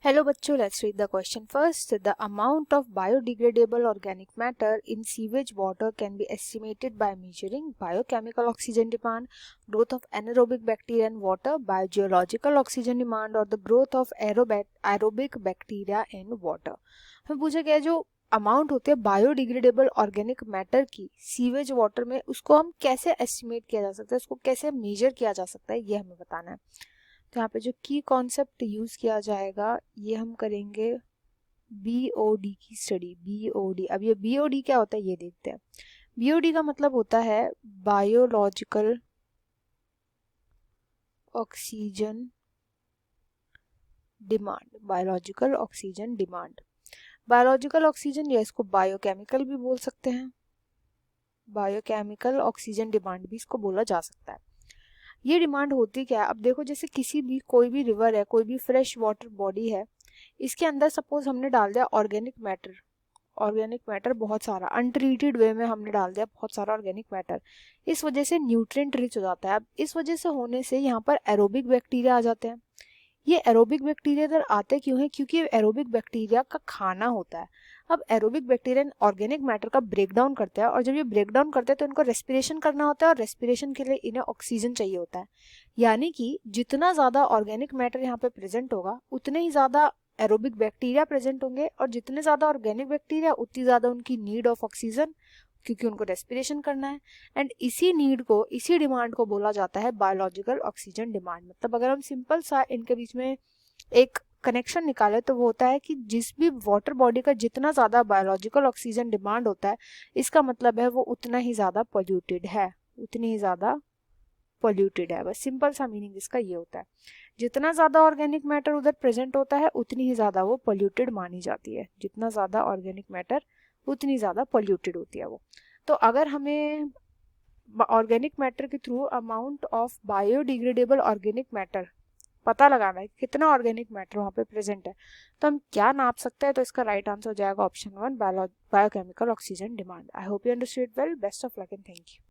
Hello बच्चों, let's read the question first. The amount of biodegradable organic matter in sewage water can be estimated by measuring biochemical oxygen demand, growth of anaerobic bacteria in water, biogeological oxygen demand और the growth of aerobic bacteria in water. हमें पूछा गया है जो amount होती है biodegradable organic matter की sewage water में, उसको हम कैसे एस्टिमेट किया जा सकता है, उसको कैसे मेजर किया जा सकता है, ये हमें बताना है. तो यहाँ पे जो की कॉन्सेप्ट यूज किया जाएगा ये हम करेंगे बीओडी की स्टडी. बीओडी, अब ये बीओडी क्या होता है ये देखते हैं. बीओडी का मतलब होता है biological oxygen demand. Biological oxygen demand, biological oxygen या इसको बायोकेमिकल भी बोल सकते हैं. बायोकेमिकल ऑक्सीजन डिमांड भी इसको बोला जा सकता है. ये डिमांड होती क्या है, अब देखो जैसे किसी भी कोई भी रिवर है, कोई भी फ्रेश वाटर बॉडी है, इसके अंदर सपोज हमने डाल दिया ऑर्गेनिक मैटर बहुत सारा, अनट्रीटेड वे में हमने डाल दिया बहुत सारा ऑर्गेनिक मैटर. इस वजह से न्यूट्रिएंट रिच हो जाता है. अब इस वजह से होने से यहाँ पर एरोबिक बैक्टीरिया आ जाते हैं. ये एरोबिक बैक्टीरिया इधर आते क्यों हैं, क्योंकि एरोबिक बैक्टीरिया का खाना होता है. अब एरोबिक बैक्टीरिया ऑर्गेनिक मैटर का ब्रेक डाउन करता है, और जब ये ब्रेक डाउन करते हैं तो इनको रेस्पिरेशन करना होता है, और रेस्पिरेशन के लिए इन्हें ऑक्सीजन चाहिए होता है. यानी कि जितना ज़्यादा ऑर्गेनिक मैटर यहाँ पे प्रेजेंट होगा उतने ही ज़्यादा एरोबिक बैक्टीरिया प्रेजेंट होंगे, और जितने ज़्यादा ऑर्गेनिक बैक्टीरिया उतनी ज़्यादा उनकी नीड ऑफ ऑक्सीजन, क्योंकि उनको रेस्पिरेशन करना है. एंड इसी डिमांड को बोला जाता है बायोलॉजिकल ऑक्सीजन डिमांड. मतलब अगर हम सिंपल सा इनके बीच में एक कनेक्शन निकाले तो वो होता है कि जिस भी वाटर बॉडी का जितना ज़्यादा बायोलॉजिकल ऑक्सीजन डिमांड होता है, इसका मतलब है वो उतना ही ज़्यादा पोल्यूटेड है, उतनी ही ज़्यादा पोल्यूटेड है. बस सिंपल सा मीनिंग इसका ये होता है. जितना ज़्यादा ऑर्गेनिक मैटर उधर प्रेजेंट होता है उतनी ही ज़्यादा वो पोल्यूटेड मानी जाती है. जितना ज़्यादा ऑर्गेनिक मैटर उतनी ज़्यादा पोल्यूटेड होती है वो. तो अगर हमें ऑर्गेनिक मैटर के through amount of biodegradable organic matter पता लगाना है, कितना ऑर्गेनिक मैटर वहाँ पे प्रेजेंट है, तो हम क्या नाप सकते हैं. तो इसका राइट आंसर हो जाएगा option 1, biochemical oxygen demand. I hope you understood well. Best of luck and thank you.